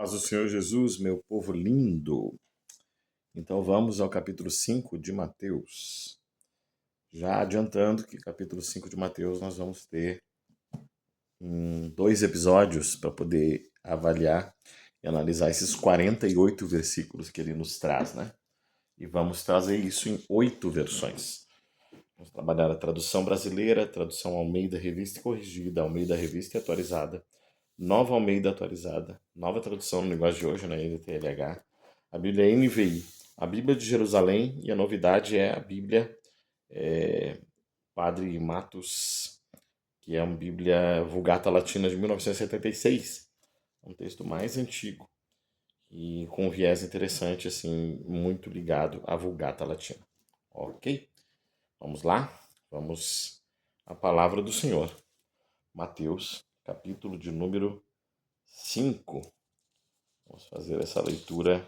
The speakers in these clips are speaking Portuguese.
Paz do Senhor Jesus, meu povo lindo. Então vamos ao capítulo 5 de Mateus. Já adiantando que capítulo 5 de Mateus nós vamos ter dois episódios para poder avaliar e analisar esses 48 versículos que ele nos traz, né? E vamos trazer isso em 8 versões. Vamos trabalhar a tradução brasileira, a tradução Almeida Revista e Corrigida, Almeida Revista e Atualizada, Nova Almeida Atualizada, nova tradução no linguagem de hoje, na NTLH, a Bíblia NVI, a Bíblia de Jerusalém, e a novidade é a Bíblia Padre Matos, que é uma Bíblia Vulgata Latina de 1976, um texto mais antigo e com um viés interessante, assim, muito ligado à Vulgata Latina. Ok? Vamos lá? Vamos à palavra do Senhor. Mateus, capítulo de número 5. Vamos fazer essa leitura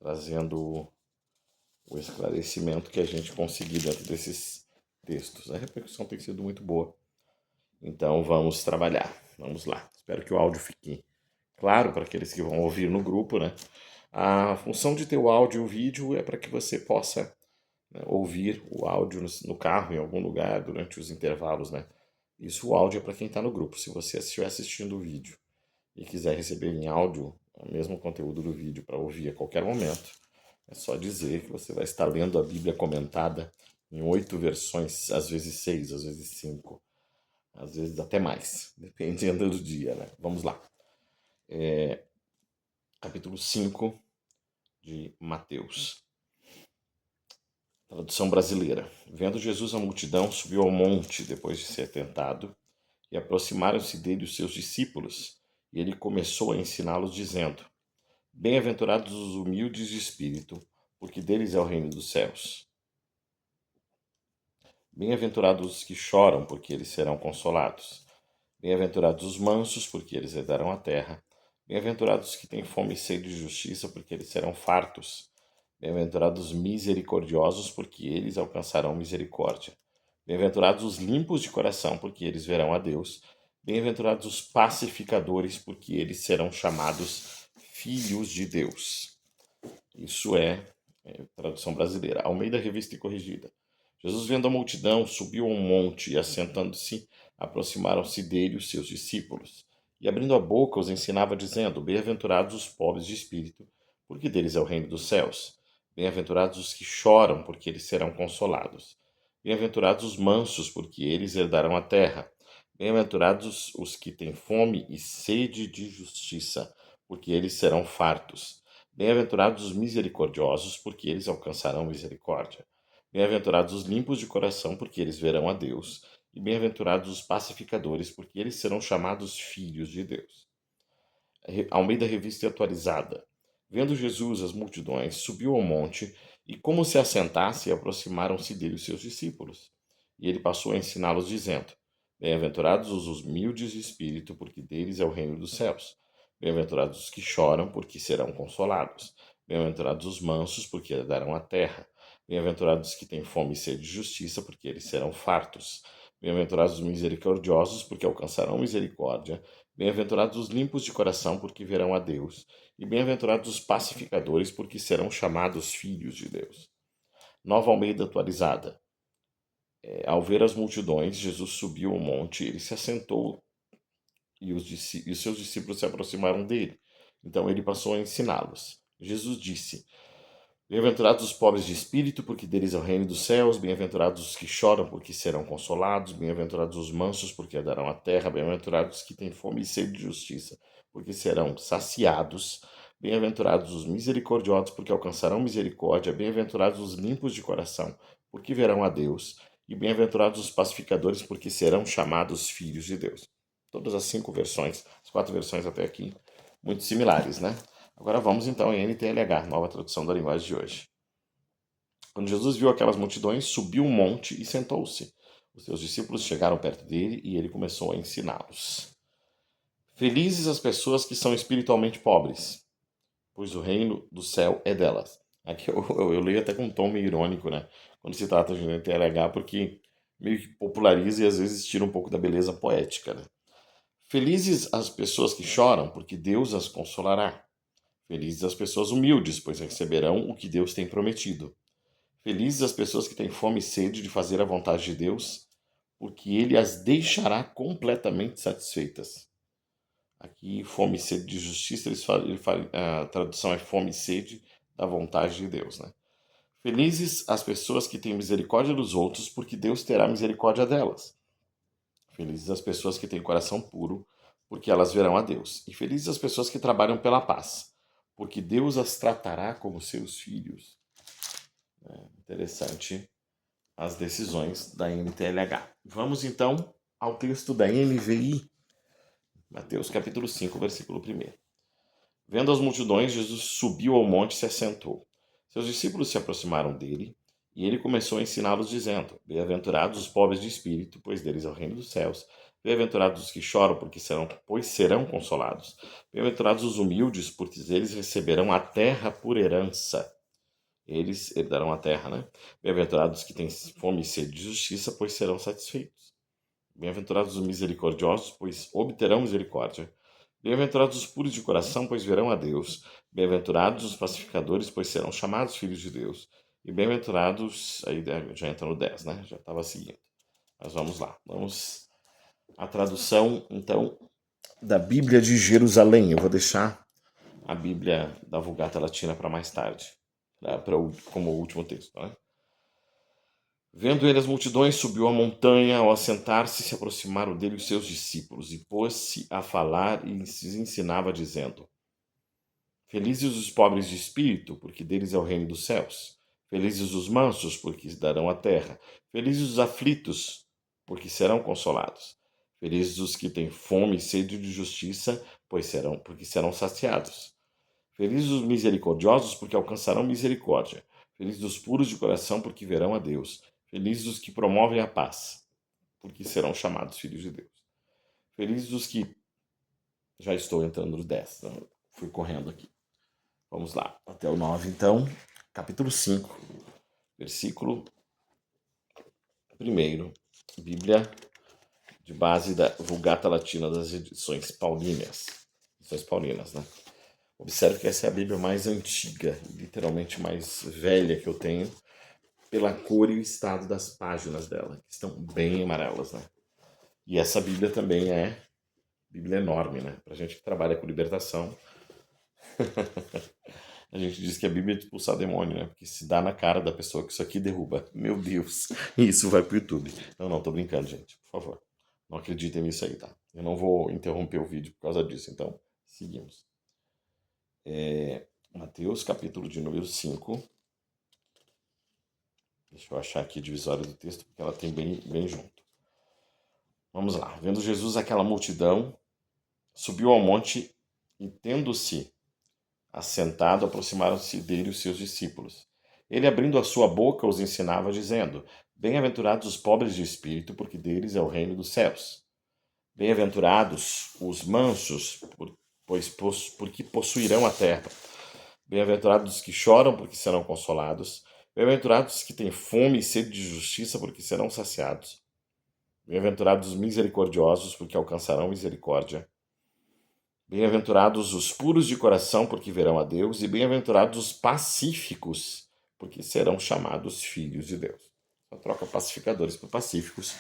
trazendo o esclarecimento que a gente conseguiu dentro desses textos. A repercussão tem sido muito boa. Então vamos trabalhar. Vamos lá. Espero que o áudio fique claro para aqueles que vão ouvir no grupo, né? A função de ter o áudio e o vídeo é para que você possa, né, ouvir o áudio no carro, em algum lugar, durante os intervalos, né? Isso, o áudio é para quem está no grupo. Se você estiver assistindo o vídeo e quiser receber em áudio o mesmo conteúdo do vídeo para ouvir a qualquer momento, é só dizer que você vai estar lendo a Bíblia comentada em 8 versões, às vezes 6, às vezes 5, às vezes até mais, dependendo do dia, né? Vamos lá. Capítulo 5 de Mateus. Tradução brasileira. Vendo Jesus a multidão, subiu ao monte depois de ser tentado, e aproximaram-se dele os seus discípulos, e ele começou a ensiná-los, dizendo: Bem-aventurados os humildes de espírito, porque deles é o reino dos céus. Bem-aventurados os que choram, porque eles serão consolados. Bem-aventurados os mansos, porque eles herdarão a terra. Bem-aventurados os que têm fome e sede de justiça, porque eles serão fartos. Bem-aventurados os misericordiosos, porque eles alcançarão misericórdia. Bem-aventurados os limpos de coração, porque eles verão a Deus. Bem-aventurados os pacificadores, porque eles serão chamados filhos de Deus. Isso é tradução brasileira. Almeida Revista e Corrigida. Jesus, vendo a multidão, subiu a um monte e, assentando-se, aproximaram-se dele os seus discípulos. E, abrindo a boca, os ensinava, dizendo: Bem-aventurados os pobres de espírito, porque deles é o reino dos céus. Bem-aventurados os que choram, porque eles serão consolados. Bem-aventurados os mansos, porque eles herdarão a terra. Bem-aventurados os que têm fome e sede de justiça, porque eles serão fartos. Bem-aventurados os misericordiosos, porque eles alcançarão misericórdia. Bem-aventurados os limpos de coração, porque eles verão a Deus. E bem-aventurados os pacificadores, porque eles serão chamados filhos de Deus. Almeida Revista Atualizada. Vendo Jesus as multidões, subiu ao monte, e como se assentasse, aproximaram-se dele os seus discípulos. E ele passou a ensiná-los, dizendo: Bem-aventurados os humildes de espírito, porque deles é o reino dos céus. Bem-aventurados os que choram, porque serão consolados. Bem-aventurados os mansos, porque herdarão a terra. Bem-aventurados os que têm fome e sede de justiça, porque eles serão fartos. Bem-aventurados os misericordiosos, porque alcançarão misericórdia. Bem-aventurados os limpos de coração, porque verão a Deus. E bem-aventurados os pacificadores, porque serão chamados filhos de Deus. Nova Almeida Atualizada. Ao ver as multidões, Jesus subiu ao monte, ele se assentou e os seus discípulos se aproximaram dele. Então ele passou a ensiná-los. Jesus disse: Bem-aventurados os pobres de espírito, porque deles é o reino dos céus. Bem-aventurados os que choram, porque serão consolados. Bem-aventurados os mansos, porque herdarão a terra. Bem-aventurados os que têm fome e sede de justiça, porque serão saciados. Bem-aventurados os misericordiosos, porque alcançarão misericórdia. Bem-aventurados os limpos de coração, porque verão a Deus. E bem-aventurados os pacificadores, porque serão chamados filhos de Deus. Todas as 5 versões, as 4 versões até aqui, muito similares, né? Agora vamos então em NTLH, nova tradução da linguagem de hoje. Quando Jesus viu aquelas multidões, subiu um monte e sentou-se. Os seus discípulos chegaram perto dele e ele começou a ensiná-los. Felizes as pessoas que são espiritualmente pobres, pois o reino do céu é delas. Aqui eu leio até com um tom meio irônico, né? Quando se trata de NTLH, porque meio que populariza e às vezes tira um pouco da beleza poética, né? Felizes as pessoas que choram, porque Deus as consolará. Felizes as pessoas humildes, pois receberão o que Deus tem prometido. Felizes as pessoas que têm fome e sede de fazer a vontade de Deus, porque Ele as deixará completamente satisfeitas. Aqui, fome e sede de justiça, a tradução é fome e sede da vontade de Deus, né? Felizes as pessoas que têm misericórdia dos outros, porque Deus terá misericórdia delas. Felizes as pessoas que têm coração puro, porque elas verão a Deus. E felizes as pessoas que trabalham pela paz, porque Deus as tratará como seus filhos. Interessante as decisões da NTLH. Vamos então ao texto da NVI, Mateus capítulo 5, versículo 1. Vendo as multidões, Jesus subiu ao monte e se assentou. Seus discípulos se aproximaram dele, e ele começou a ensiná-los, dizendo: Bem-aventurados os pobres de espírito, pois deles é o reino dos céus. Bem-aventurados os que choram, pois serão consolados. Bem-aventurados os humildes, porque eles receberão a terra por herança. Eles herdarão a terra, né? Bem-aventurados os que têm fome e sede de justiça, pois serão satisfeitos. Bem-aventurados os misericordiosos, pois obterão misericórdia. Bem-aventurados os puros de coração, pois verão a Deus. Bem-aventurados os pacificadores, pois serão chamados filhos de Deus. E bem-aventurados, aí já entra no 10, né? Já estava seguindo. Mas vamos lá. Vamos à tradução, então, da Bíblia de Jerusalém. Eu vou deixar a Bíblia da Vulgata Latina para mais tarde, como último texto, né? Vendo ele as multidões, subiu a montanha. Ao assentar-se, se aproximaram dele os seus discípulos, e pôs-se a falar e lhes ensinava, dizendo: Felizes os pobres de espírito, porque deles é o reino dos céus. Felizes os mansos, porque darão a terra. Felizes os aflitos, porque serão consolados. Felizes os que têm fome e sede de justiça, porque serão saciados. Felizes os misericordiosos, porque alcançarão misericórdia. Felizes os puros de coração, porque verão a Deus. Felizes os que promovem a paz, porque serão chamados filhos de Deus. Felizes os que... Já estou entrando no 10, então fui correndo aqui. Vamos lá, até o 9, então. Capítulo 5, versículo 1. Bíblia de base da Vulgata Latina das edições paulinas. Edições paulinas, né? Observe que essa é a Bíblia mais antiga, literalmente mais velha que eu tenho, pela cor e o estado das páginas dela, que estão bem amarelas, né? E essa Bíblia também é Bíblia enorme, né? Pra gente que trabalha com libertação, a gente diz que a Bíblia é de expulsar demônio, né? Porque se dá na cara da pessoa que isso aqui derruba. Meu Deus, e isso vai pro YouTube. Não, tô brincando, gente, por favor. Não acreditem nisso aí, tá? Eu não vou interromper o vídeo por causa disso, então seguimos. Mateus, capítulo de número 5. Deixa eu achar aqui a divisória do texto, porque ela tem bem junto. Vamos lá. Vendo Jesus aquela multidão, subiu ao monte e, tendo-se assentado, aproximaram-se dele os seus discípulos. Ele, abrindo a sua boca, os ensinava, dizendo: Bem-aventurados os pobres de espírito, porque deles é o reino dos céus. Bem-aventurados os mansos, porque possuirão a terra. Bem-aventurados os que choram, porque serão consolados. Bem-aventurados os que têm fome e sede de justiça, porque serão saciados. Bem-aventurados os misericordiosos, porque alcançarão misericórdia. Bem-aventurados os puros de coração, porque verão a Deus. E bem-aventurados os pacíficos, porque serão chamados filhos de Deus. Só troca pacificadores por pacíficos.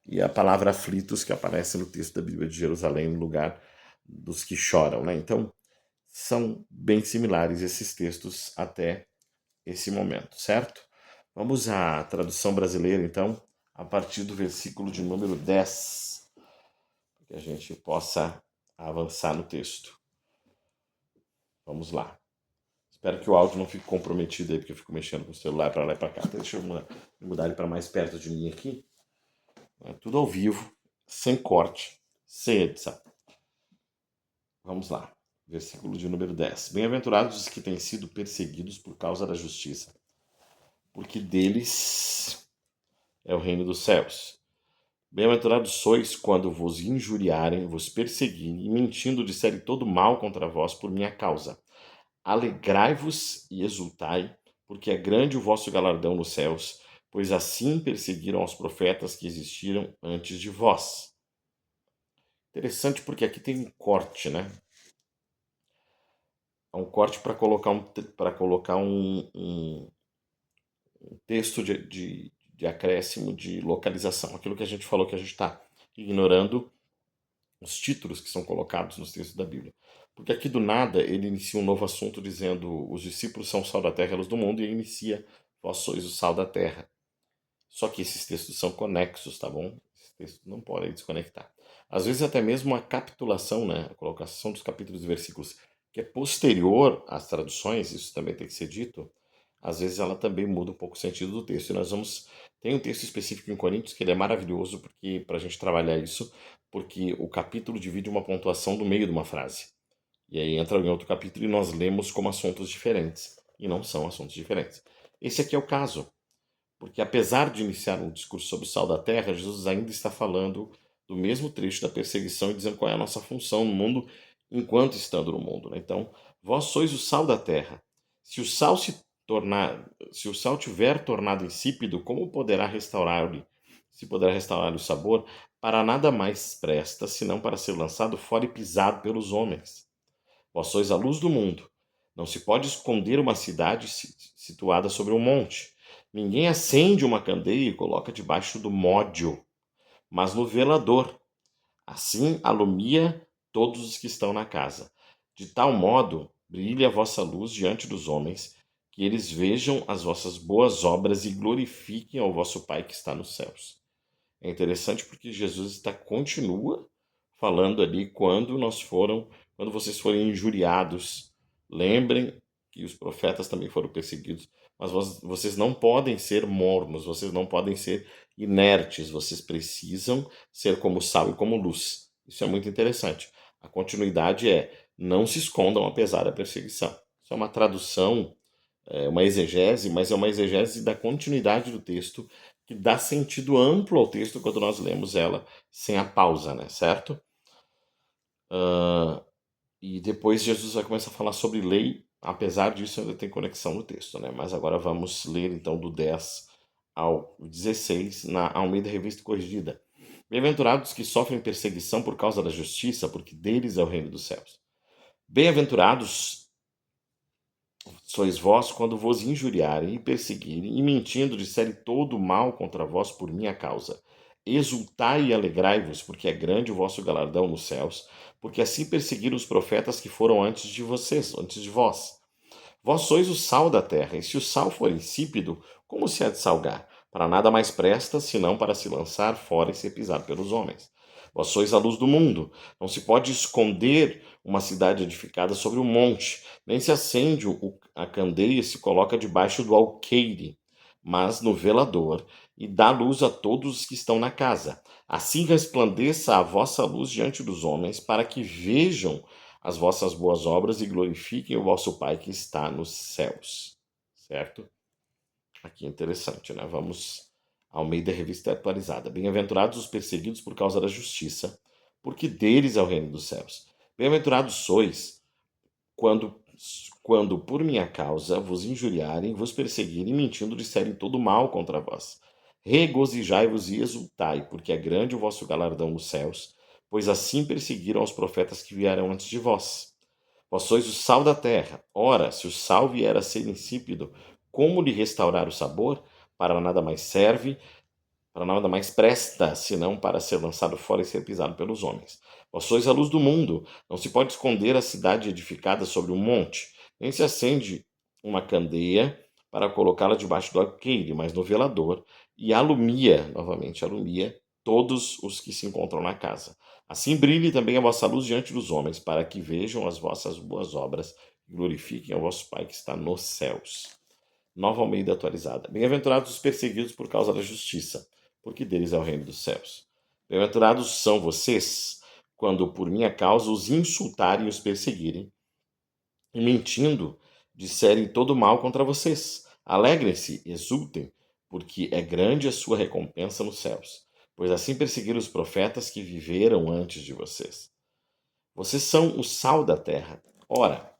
E a palavra aflitos, que aparece no texto da Bíblia de Jerusalém, no lugar dos que choram, né? Então, são bem similares esses textos até esse momento, certo? Vamos à tradução brasileira, então, a partir do versículo de número 10, para que a gente possa avançar no texto. Vamos lá. Espero que o áudio não fique comprometido aí, porque eu fico mexendo com o celular para lá e para cá. Deixa eu mudar ele para mais perto de mim aqui. É tudo ao vivo, sem corte, sem edição. Vamos lá. Versículo de número 10. Bem-aventurados os que têm sido perseguidos por causa da justiça, porque deles é o reino dos céus. Bem-aventurados sois quando vos injuriarem, vos perseguirem e mentindo disserem todo mal contra vós por minha causa. Alegrai-vos e exultai, porque é grande o vosso galardão nos céus, pois assim perseguiram os profetas que existiram antes de vós. Interessante porque aqui tem um corte, né? É um corte para colocar um texto de acréscimo de localização. Aquilo que a gente falou que a gente está ignorando os títulos que são colocados nos textos da Bíblia. Porque aqui do nada ele inicia um novo assunto dizendo: os discípulos são o sal da terra e a luz do mundo, e inicia: vós sois o sal da terra. Só que esses textos são conexos, tá bom? Esses textos não podem desconectar. Às vezes até mesmo a capitulação, né, a colocação dos capítulos e versículos, que é posterior às traduções, isso também tem que ser dito, às vezes ela também muda um pouco o sentido do texto. E nós vamos... Tem um texto específico em Coríntios que ele é maravilhoso porque para a gente trabalhar isso, porque o capítulo divide uma pontuação do meio de uma frase. E aí entra em outro capítulo e nós lemos como assuntos diferentes. E não são assuntos diferentes. Esse aqui é o caso. Porque apesar de iniciar um discurso sobre o sal da terra, Jesus ainda está falando do mesmo trecho da perseguição e dizendo qual é a nossa função no mundo enquanto estando no mundo, né? Então, vós sois o sal da terra. Se o sal se o sal tiver tornado insípido, como poderá restaurar-lhe? Se poderá restaurar-lhe o sabor, para nada mais presta, senão para ser lançado fora e pisado pelos homens. Vós sois a luz do mundo. Não se pode esconder uma cidade situada sobre um monte. Ninguém acende uma candeia e coloca debaixo do módio, mas no velador. Assim alumia todos os que estão na casa. De tal modo brilhe a vossa luz diante dos homens, que eles vejam as vossas boas obras e glorifiquem ao vosso Pai que está nos céus. É interessante porque continua falando ali quando vocês forem injuriados, lembrem que os profetas também foram perseguidos, mas vocês não podem ser mornos, vocês não podem ser inertes, vocês precisam ser como sal e como luz. Isso é muito interessante. A continuidade é: não se escondam apesar da perseguição. Isso é uma tradução, uma exegese, mas é uma exegese da continuidade do texto que dá sentido amplo ao texto quando nós lemos ela sem a pausa, né? Certo? E depois Jesus vai começar a falar sobre lei, apesar disso ainda tem conexão no texto, né? Mas agora vamos ler então do 10 ao 16 na Almeida Revista Corrigida. Bem-aventurados que sofrem perseguição por causa da justiça, porque deles é o reino dos céus. Bem-aventurados sois vós quando vos injuriarem e perseguirem, e mentindo disserem todo mal contra vós por minha causa. Exultai e alegrai-vos, porque é grande o vosso galardão nos céus, porque assim perseguiram os profetas que foram antes de vocês, antes de vós. Vós sois o sal da terra, e se o sal for insípido, como se há de salgar? Para nada mais presta, senão para se lançar fora e ser pisado pelos homens. Vós sois a luz do mundo. Não se pode esconder uma cidade edificada sobre um monte, nem se acende a candeia e se coloca debaixo do alqueire, mas no velador, e dá luz a todos os que estão na casa. Assim resplandeça a vossa luz diante dos homens, para que vejam as vossas boas obras e glorifiquem o vosso Pai que está nos céus. Certo? Aqui é interessante, né? Vamos ao meio da revista atualizada. Bem-aventurados os perseguidos por causa da justiça, porque deles é o reino dos céus. Bem-aventurados sois quando, quando por minha causa vos injuriarem, vos perseguirem, mentindo, disserem todo mal contra vós. Regozijai-vos e exultai, porque é grande o vosso galardão nos céus, pois assim perseguiram os profetas que vieram antes de vós. Vós sois o sal da terra. Ora, se o sal vier a ser insípido, como lhe restaurar o sabor? Para nada mais serve, para nada mais presta, senão para ser lançado fora e ser pisado pelos homens. Vós sois a luz do mundo. Não se pode esconder a cidade edificada sobre um monte, nem se acende uma candeia para colocá-la debaixo do alqueire, mas no velador, e alumia, novamente alumia, todos os que se encontram na casa. Assim brilhe também a vossa luz diante dos homens, para que vejam as vossas boas obras e glorifiquem ao vosso Pai que está nos céus. Nova Almeida atualizada. Bem-aventurados os perseguidos por causa da justiça, porque deles é o reino dos céus. Bem-aventurados são vocês, quando por minha causa os insultarem e os perseguirem, e mentindo, disserem todo mal contra vocês. Alegrem-se, exultem, porque é grande a sua recompensa nos céus, pois assim perseguiram os profetas que viveram antes de vocês. Vocês são o sal da terra. Ora,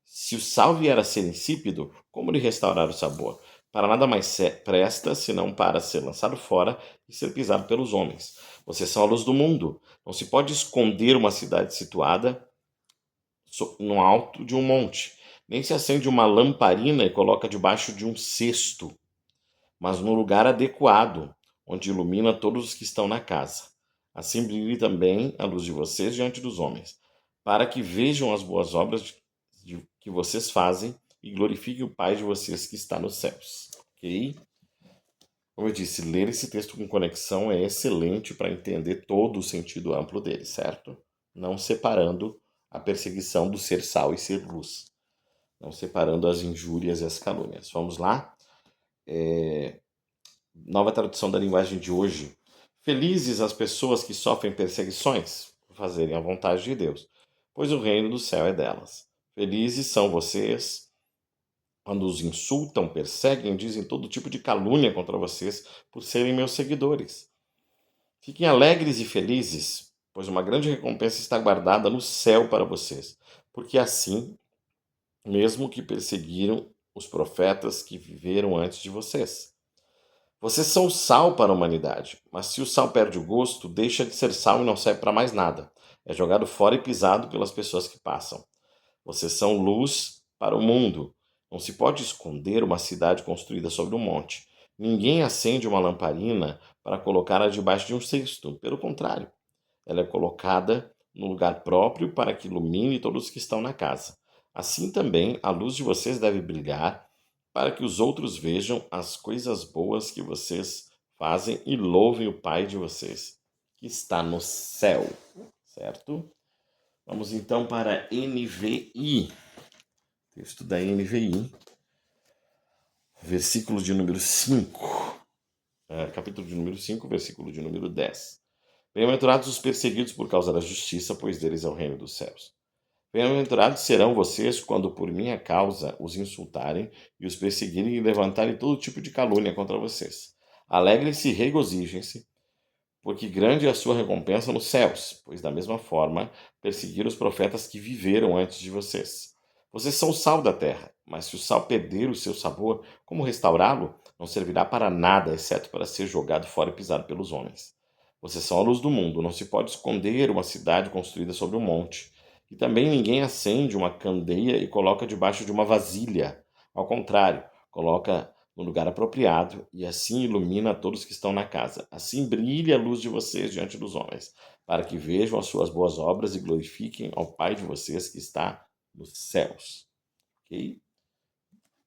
se o sal vier a ser insípido, como lhe restaurar o sabor? para nada mais presta, senão para ser lançado fora e ser pisado pelos homens. Vocês são a luz do mundo. Não se pode esconder uma cidade situada no alto de um monte. Nem se acende uma lamparina e coloca debaixo de um cesto, mas no lugar adequado, onde ilumina todos os que estão na casa. Assim brilhe também a luz de vocês diante dos homens, para que vejam as boas obras que vocês fazem e glorifiquem o Pai de vocês que está nos céus. Ok? Como eu disse, ler esse texto com conexão é excelente para entender todo o sentido amplo dele, certo? Não separando a perseguição do ser sal e ser luz. Não separando as injúrias e as calúnias. Vamos lá? Nova tradução da linguagem de hoje. Felizes as pessoas que sofrem perseguições por fazerem a vontade de Deus, pois o reino do céu é delas. Felizes são vocês quando os insultam, perseguem e dizem todo tipo de calúnia contra vocês por serem meus seguidores. Fiquem alegres e felizes, pois uma grande recompensa está guardada no céu para vocês, porque assim mesmo que perseguiram os profetas que viveram antes de vocês. Vocês são sal para a humanidade, mas se o sal perde o gosto, deixa de ser sal e não serve para mais nada. É jogado fora e pisado pelas pessoas que passam. Vocês são luz para o mundo. Não se pode esconder uma cidade construída sobre um monte. Ninguém acende uma lamparina para colocá-la debaixo de um cesto. Pelo contrário, ela é colocada no lugar próprio para que ilumine todos os que estão na casa. Assim também a luz de vocês deve brilhar para que os outros vejam as coisas boas que vocês fazem e louvem o Pai de vocês, que está no céu. Certo? Vamos então para a NVI. Texto da NVI, versículo de número 5. Capítulo de número 5, versículo de número 10. Bem-aventurados os perseguidos por causa da justiça, pois deles é o reino dos céus. Bem-aventurados serão vocês quando por minha causa os insultarem e os perseguirem e levantarem todo tipo de calúnia contra vocês. Alegrem-se e regozijem-se, porque grande é a sua recompensa nos céus, pois da mesma forma perseguiram os profetas que viveram antes de vocês. Vocês são o sal da terra, mas se o sal perder o seu sabor, como restaurá-lo? Não servirá para nada, exceto para ser jogado fora e pisado pelos homens. Vocês são a luz do mundo, não se pode esconder uma cidade construída sobre um monte. E também ninguém acende uma candeia e coloca debaixo de uma vasilha. Ao contrário, coloca no lugar apropriado e assim ilumina todos que estão na casa. Assim brilhe a luz de vocês diante dos homens, para que vejam as suas boas obras e glorifiquem ao Pai de vocês que está nos céus. Ok?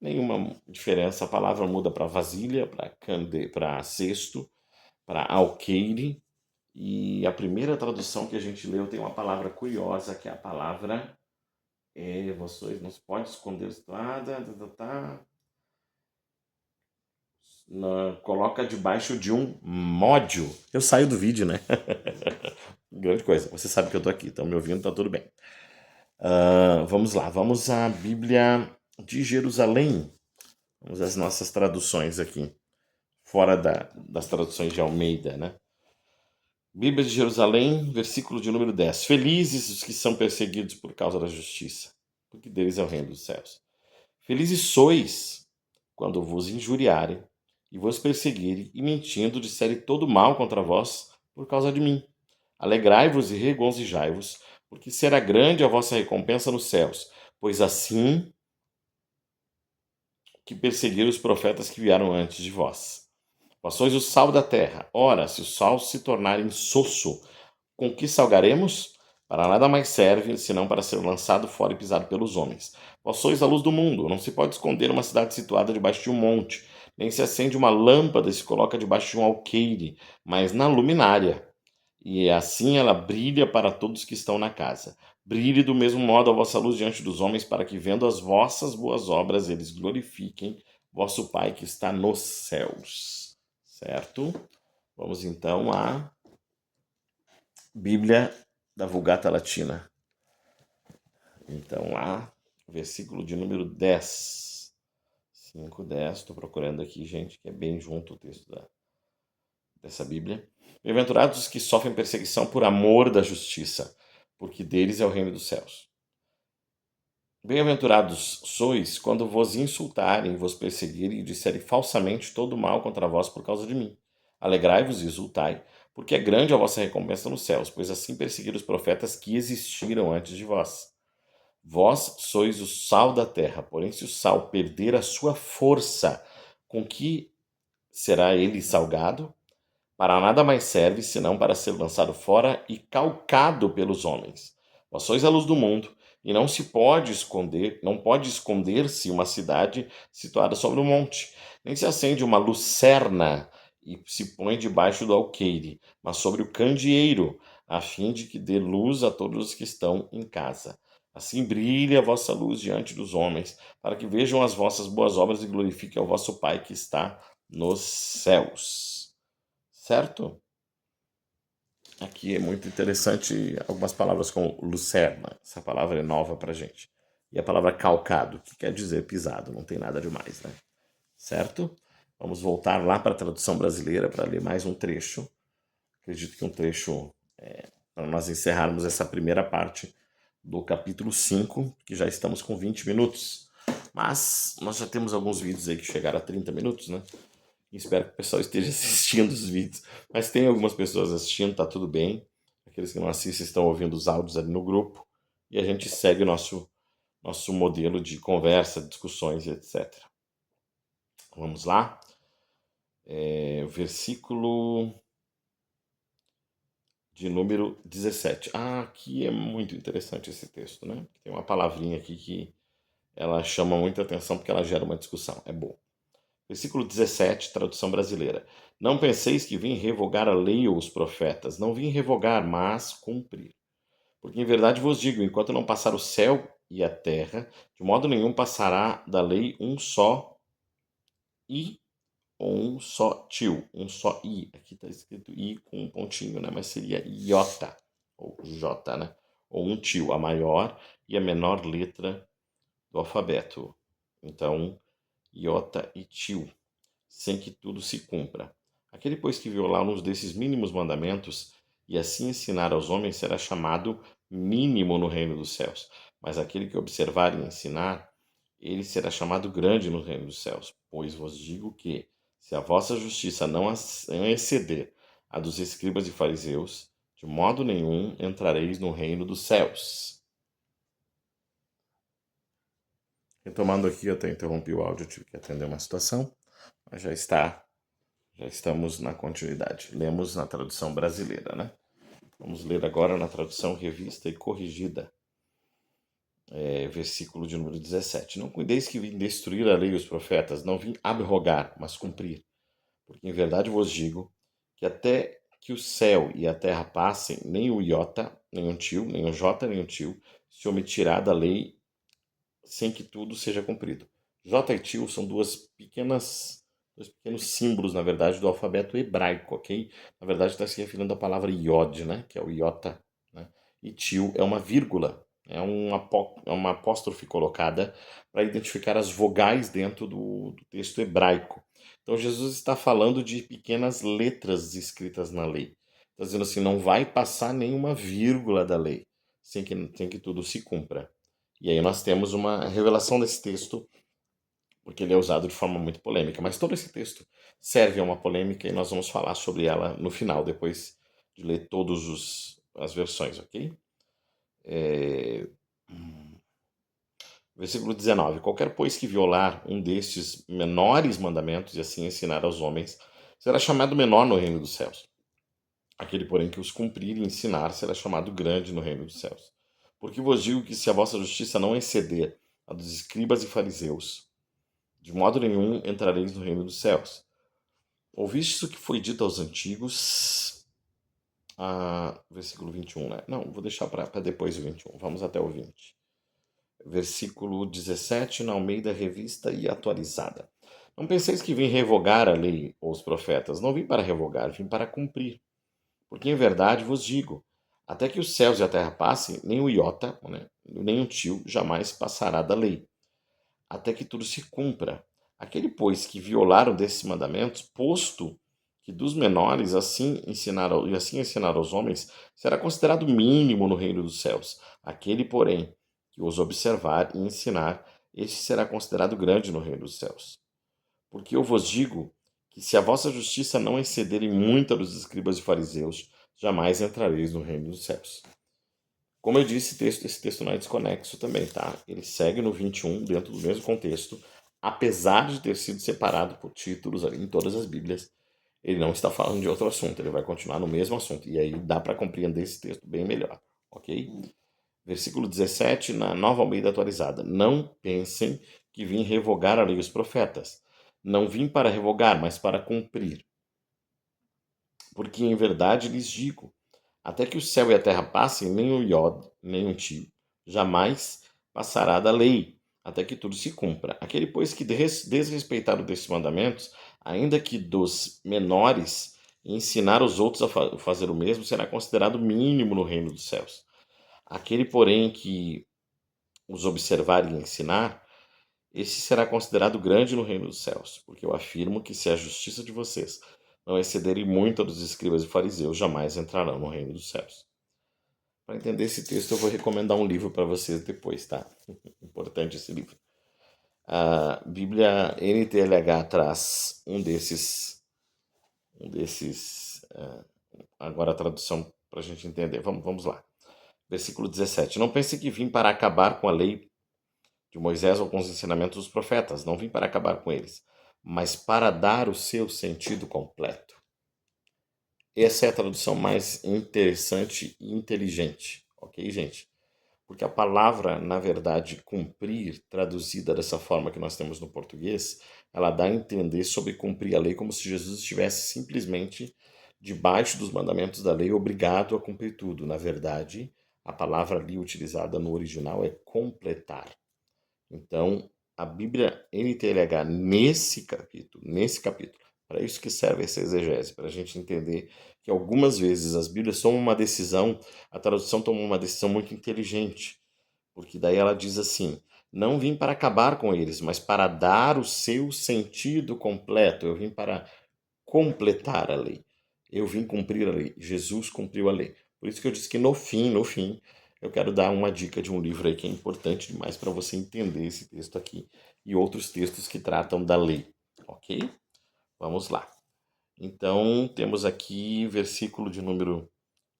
Nenhuma diferença. A palavra muda para vasilha, para cesto, para alqueire. E a primeira tradução que a gente leu tem uma palavra curiosa, que é a palavra vocês não se pode esconder coloca debaixo de um módio. Eu saio do vídeo, né? Grande coisa. Você sabe que eu tô aqui, estão me ouvindo, tá tudo bem. Vamos lá, vamos à Bíblia de Jerusalém. Vamos às nossas traduções aqui, fora das traduções de Almeida, né? Bíblia de Jerusalém, versículo de número 10. Felizes os que são perseguidos por causa da justiça, porque deles é o reino dos céus. Felizes sois quando vos injuriarem e vos perseguirem e mentindo disserem todo mal contra vós por causa de mim. Alegrai-vos e regozijai-vos, porque será grande a vossa recompensa nos céus, pois assim que perseguiram os profetas que vieram antes de vós. Vós sois o sal da terra. Ora, se o sal se tornar insosso, com que salgaremos? Para nada mais serve, senão para ser lançado fora e pisado pelos homens. Vós sois a luz do mundo. Não se pode esconder uma cidade situada debaixo de um monte, nem se acende uma lâmpada e se coloca debaixo de um alqueire, mas na luminária. E assim ela brilha para todos que estão na casa. Brilhe do mesmo modo a vossa luz diante dos homens, para que, vendo as vossas boas obras, eles glorifiquem vosso Pai que está nos céus. Certo? Vamos então à Bíblia da Vulgata Latina. Então lá, versículo de número 10. 5:10, estou procurando aqui, gente, que é bem junto o texto dessa Bíblia. Bem-aventurados os que sofrem perseguição por amor da justiça, porque deles é o reino dos céus. Bem-aventurados sois quando vos insultarem, vos perseguirem e disserem falsamente todo mal contra vós por causa de mim. Alegrai-vos e exultai, porque é grande a vossa recompensa nos céus, pois assim perseguiram os profetas que existiram antes de vós. Vós sois o sal da terra, porém se o sal perder a sua força, com que será ele salgado? Para nada mais serve, senão para ser lançado fora e calcado pelos homens. Vós sois a luz do mundo, e não se pode esconder, não pode esconder-se uma cidade situada sobre um monte, nem se acende uma lucerna e se põe debaixo do alqueire, mas sobre o candeeiro, a fim de que dê luz a todos os que estão em casa. Assim brilhe a vossa luz diante dos homens, para que vejam as vossas boas obras e glorifiquem ao vosso Pai que está nos céus. Certo? Aqui é muito interessante algumas palavras como lucerna. Essa palavra é nova pra gente. E a palavra calcado, que quer dizer pisado, não tem nada demais, né? Certo? Vamos voltar lá para a tradução brasileira para ler mais um trecho. Acredito que um trecho para nós encerrarmos essa primeira parte do capítulo 5, que já estamos com 20 minutos. Mas nós já temos alguns vídeos aí que chegaram a 30 minutos, né? Espero que o pessoal esteja assistindo os vídeos. Mas tem algumas pessoas assistindo, tá tudo bem. Aqueles que não assistem estão ouvindo os áudios ali no grupo. E a gente segue o nosso modelo de conversa, discussões e etc. Vamos lá? Versículo de número 17. Aqui é muito interessante esse texto, né? Tem uma palavrinha aqui que ela chama muita atenção porque ela gera uma discussão. É bom. Versículo 17, tradução brasileira. Não penseis que vim revogar a lei ou os profetas. Não vim revogar, mas cumprir. Porque em verdade vos digo, enquanto não passar o céu e a terra, de modo nenhum passará da lei um só i ou um só tio, um só i. Aqui está escrito i com um pontinho, né? Mas seria iota, ou j, né? Ou um tio, a maior e a menor letra do alfabeto. Então, iota e tio, sem que tudo se cumpra. Aquele, pois, que violar um desses mínimos mandamentos e assim ensinar aos homens será chamado mínimo no reino dos céus. Mas aquele que observar e ensinar, ele será chamado grande no reino dos céus. Pois vos digo que, se a vossa justiça não exceder a dos escribas e fariseus, de modo nenhum entrareis no reino dos céus. Retomando aqui, eu até interrompi o áudio, tive que atender uma situação, mas já estamos na continuidade. Lemos na tradução brasileira, né? Vamos ler agora na tradução revista e corrigida, versículo de número 17. Não cuideis que vim destruir a lei e os profetas, não vim abrogar, mas cumprir. Porque em verdade vos digo que até que o céu e a terra passem, nem o iota, nem um tio, nem o jota, nem um tio, se omitirá da lei sem que tudo seja cumprido. J e tio são dois pequenos símbolos, na verdade, do alfabeto hebraico, ok? Na verdade, está se referindo à palavra iod, né? Que é o iota, né? E tio é uma vírgula, é uma apóstrofe colocada para identificar as vogais dentro do texto hebraico. Então, Jesus está falando de pequenas letras escritas na lei. Está dizendo assim, não vai passar nenhuma vírgula da lei, sem que tudo se cumpra. E aí nós temos uma revelação desse texto, porque ele é usado de forma muito polêmica. Mas todo esse texto serve a uma polêmica e nós vamos falar sobre ela no final, depois de ler todas as versões, ok? Versículo 19. Qualquer, pois, que violar um destes menores mandamentos e assim ensinar aos homens, será chamado menor no reino dos céus. Aquele, porém, que os cumprir e ensinar será chamado grande no reino dos céus. Porque vos digo que se a vossa justiça não exceder a dos escribas e fariseus, de modo nenhum entrareis no reino dos céus. Ouviste o que foi dito aos antigos. Versículo 21, né? Não, vou deixar para depois o 21. Vamos até o 20. Versículo 17, na Almeida Revista e Atualizada. Não penseis que vim revogar a lei ou os profetas. Não vim para revogar, vim para cumprir. Porque em verdade vos digo, até que os céus e a terra passem, nem o iota, né, nem o tio jamais passará da lei, até que tudo se cumpra. Aquele, pois, que violaram desses mandamentos, posto que dos menores assim ensinar aos homens, será considerado mínimo no reino dos céus. Aquele, porém, que os observar e ensinar, este será considerado grande no reino dos céus. Porque eu vos digo que se a vossa justiça não exceder em muito a dos escribas e fariseus, jamais entrareis no reino dos céus. Como eu disse, esse texto não é desconexo também, tá? Ele segue no 21, dentro do mesmo contexto, apesar de ter sido separado por títulos ali em todas as Bíblias, ele não está falando de outro assunto, ele vai continuar no mesmo assunto. E aí dá para compreender esse texto bem melhor, ok? Versículo 17, na Nova Almeida Atualizada. Não pensem que vim revogar a lei e os profetas. Não vim para revogar, mas para cumprir. Porque em verdade lhes digo, até que o céu e a terra passem, nem o iod, nem o tio, jamais passará da lei, até que tudo se cumpra. Aquele, pois, que desrespeitar o desses mandamentos, ainda que dos menores, ensinar os outros a fazer o mesmo, será considerado mínimo no reino dos céus. Aquele, porém, que os observar e ensinar, esse será considerado grande no reino dos céus, porque eu afirmo que se a justiça de vocês não excederem muito a dos escribas e fariseus, jamais entrarão no reino dos céus. Para entender esse texto, eu vou recomendar um livro para vocês depois, tá? Importante esse livro. A Bíblia NTLH traz agora a tradução para a gente entender. Vamos lá. Versículo 17. Não pense que vim para acabar com a lei de Moisés ou com os ensinamentos dos profetas. Não vim para acabar com eles, mas para dar o seu sentido completo. Essa é a tradução mais interessante e inteligente, ok, gente? Porque a palavra, na verdade, cumprir, traduzida dessa forma que nós temos no português, ela dá a entender sobre cumprir a lei como se Jesus estivesse simplesmente debaixo dos mandamentos da lei, obrigado a cumprir tudo. Na verdade, a palavra ali utilizada no original é completar. Então, a Bíblia NTLH, nesse capítulo, para isso que serve essa exegese, para a gente entender que algumas vezes as Bíblias tomam uma decisão, a tradução toma uma decisão muito inteligente, porque daí ela diz assim: não vim para acabar com eles, mas para dar o seu sentido completo. Eu vim para completar a lei. Eu vim cumprir a lei. Jesus cumpriu a lei. Por isso que eu disse que no fim, eu quero dar uma dica de um livro aí que é importante demais para você entender esse texto aqui e outros textos que tratam da lei, ok? Vamos lá. Então, temos aqui versículo de número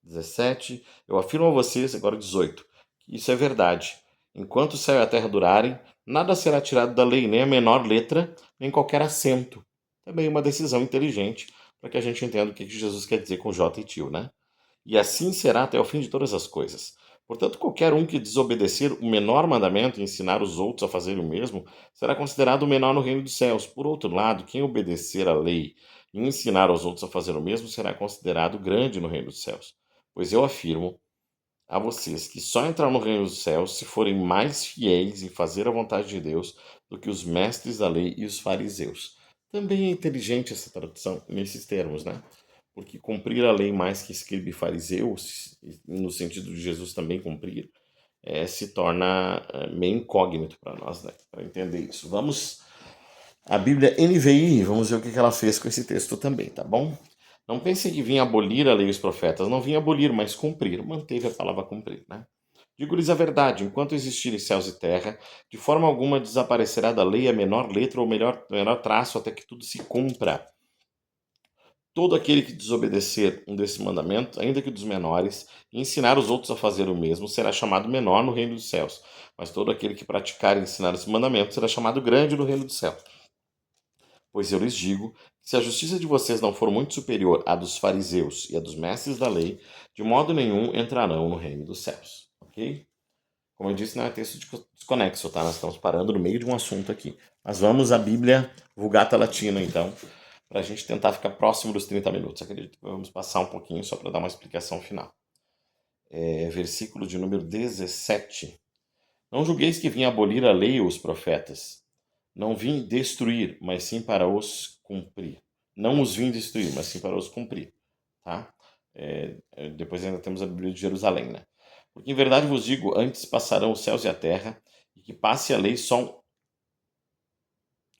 17. Eu afirmo a vocês, agora 18, que isso é verdade. Enquanto o céu e a terra durarem, nada será tirado da lei, nem a menor letra, nem qualquer acento. Também uma decisão inteligente para que a gente entenda o que Jesus quer dizer com J e tio, né? E assim será até o fim de todas as coisas. Portanto, qualquer um que desobedecer o menor mandamento e ensinar os outros a fazerem o mesmo, será considerado o menor no reino dos céus. Por outro lado, quem obedecer à lei e ensinar aos outros a fazer o mesmo, será considerado grande no reino dos céus. Pois eu afirmo a vocês que só entrarão no reino dos céus se forem mais fiéis em fazer a vontade de Deus do que os mestres da lei e os fariseus. Também é inteligente essa tradução nesses termos, né? Porque cumprir a lei mais que escriba e fariseus, no sentido de Jesus também cumprir, se torna meio incógnito para nós, né? Para entender isso. Vamos à Bíblia NVI, vamos ver o que ela fez com esse texto também, tá bom? Não pensem que vinha abolir a lei e os profetas. Não vinha abolir, mas cumprir. Manteve a palavra cumprir, né? Digo-lhes a verdade, enquanto existirem céus e terra, de forma alguma desaparecerá da lei a menor letra ou menor traço até que tudo se cumpra. Todo aquele que desobedecer um desses mandamentos, ainda que dos menores, e ensinar os outros a fazer o mesmo, será chamado menor no reino dos céus. Mas todo aquele que praticar e ensinar esse mandamento será chamado grande no reino dos céus. Pois eu lhes digo que se a justiça de vocês não for muito superior à dos fariseus e à dos mestres da lei, de modo nenhum entrarão no reino dos céus. Ok? Como eu disse, não é texto desconexo, tá? Nós estamos parando no meio de um assunto aqui. Mas vamos à Bíblia Vulgata Latina, então, para a gente tentar ficar próximo dos 30 minutos. Acredito que vamos passar um pouquinho só para dar uma explicação final. Versículo de número 17. Não julgueis que vim abolir a lei ou os profetas. Não vim destruir, mas sim para os cumprir. Não os vim destruir, mas sim para os cumprir. Tá? Depois ainda temos a Bíblia de Jerusalém, né? Porque em verdade vos digo, antes passarão os céus e a terra, e que passe a lei só...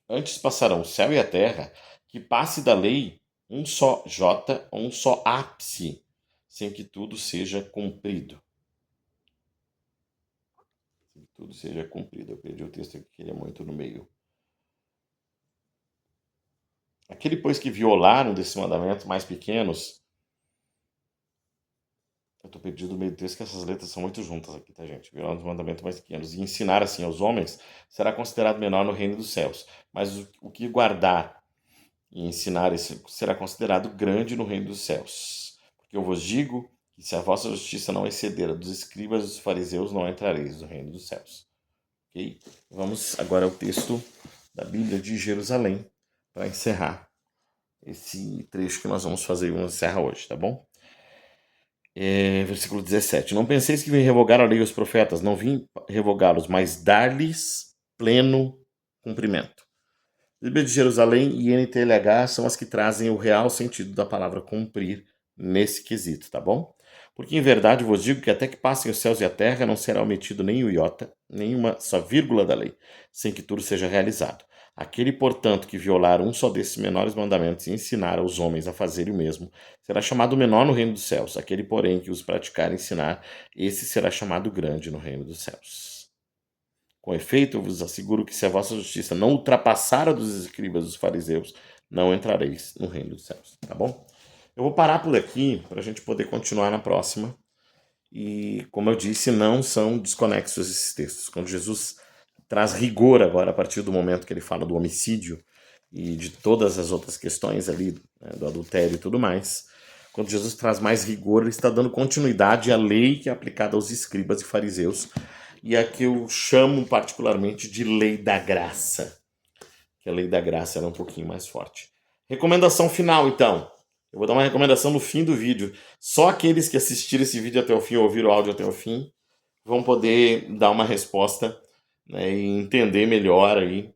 Antes passarão o céu e a terra, que passe da lei um só J ou um só ápice, sem que tudo seja cumprido. tudo seja cumprido. Eu perdi o texto aqui, que ele é muito no meio. Aquele, pois, que violaram desses mandamentos mais pequenos. Eu tô perdido no meio do texto, que essas letras são muito juntas aqui, tá, gente? Violaram os mandamentos mais pequenos. E ensinar assim aos homens será considerado menor no reino dos céus. Mas o que guardar e ensinar esse será considerado grande no reino dos céus. Porque eu vos digo que se a vossa justiça não exceder a dos escribas e dos fariseus, não entrareis no reino dos céus. Ok? Vamos agora ao texto da Bíblia de Jerusalém para encerrar esse trecho que nós vamos fazer e vamos encerrar hoje, tá bom? Versículo 17. Não penseis que vim revogar a lei e os profetas, não vim revogá-los, mas dar-lhes pleno cumprimento. Bíblia de Jerusalém e NTLH são as que trazem o real sentido da palavra cumprir nesse quesito, tá bom? Porque em verdade vos digo que até que passem os céus e a terra não será omitido nem o iota, nenhuma só vírgula da lei, sem que tudo seja realizado. Aquele, portanto, que violar um só desses menores mandamentos e ensinar aos homens a fazerem o mesmo, será chamado menor no reino dos céus. Aquele, porém, que os praticar e ensinar, esse será chamado grande no reino dos céus. Com efeito, eu vos asseguro que se a vossa justiça não ultrapassar a dos escribas e dos fariseus, não entrareis no reino dos céus, tá bom? Eu vou parar por aqui para a gente poder continuar na próxima. E, como eu disse, não são desconexos esses textos. Quando Jesus traz rigor agora, a partir do momento que ele fala do homicídio e de todas as outras questões ali, né, do adultério e tudo mais, quando Jesus traz mais rigor, ele está dando continuidade à lei que é aplicada aos escribas e fariseus, e a que eu chamo particularmente de lei da graça, que a lei da graça era um pouquinho mais forte. Recomendação final, então. Eu vou dar uma recomendação no fim do vídeo. Só aqueles que assistiram esse vídeo até o fim, ouviram o áudio até o fim, vão poder dar uma resposta, né, e entender melhor aí,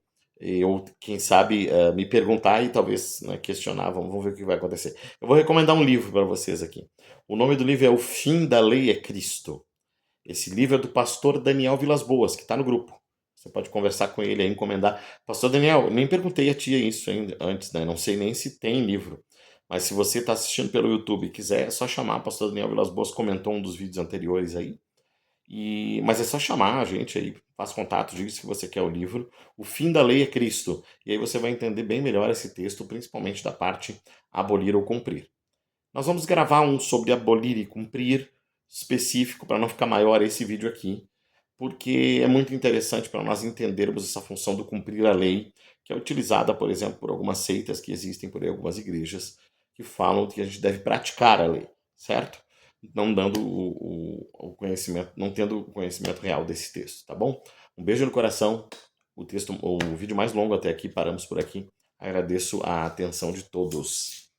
ou quem sabe me perguntar e talvez, né, questionar. Vamos ver o que vai acontecer. Eu vou recomendar um livro para vocês aqui. O nome do livro é O Fim da Lei é Cristo. Esse livro é do pastor Daniel Vilas Boas, que está no grupo. Você pode conversar com ele aí, encomendar. Pastor Daniel, nem perguntei a tia isso ainda, antes, né? Não sei nem se tem livro. Mas se você está assistindo pelo YouTube e quiser, é só chamar. Pastor Daniel Vilas Boas comentou um dos vídeos anteriores aí. Mas é só chamar a gente aí, faz contato, diga se você quer o livro. O Fim da Lei é Cristo. E aí você vai entender bem melhor esse texto, principalmente da parte abolir ou cumprir. Nós vamos gravar um sobre abolir e cumprir, específico, para não ficar maior esse vídeo aqui, porque é muito interessante para nós entendermos essa função do cumprir a lei, que é utilizada, por exemplo, por algumas seitas que existem por aí, algumas igrejas, que falam que a gente deve praticar a lei, certo? Não dando o conhecimento, não tendo o conhecimento real desse texto, tá bom? Um beijo no coração. O vídeo mais longo até aqui, paramos por aqui. Agradeço a atenção de todos.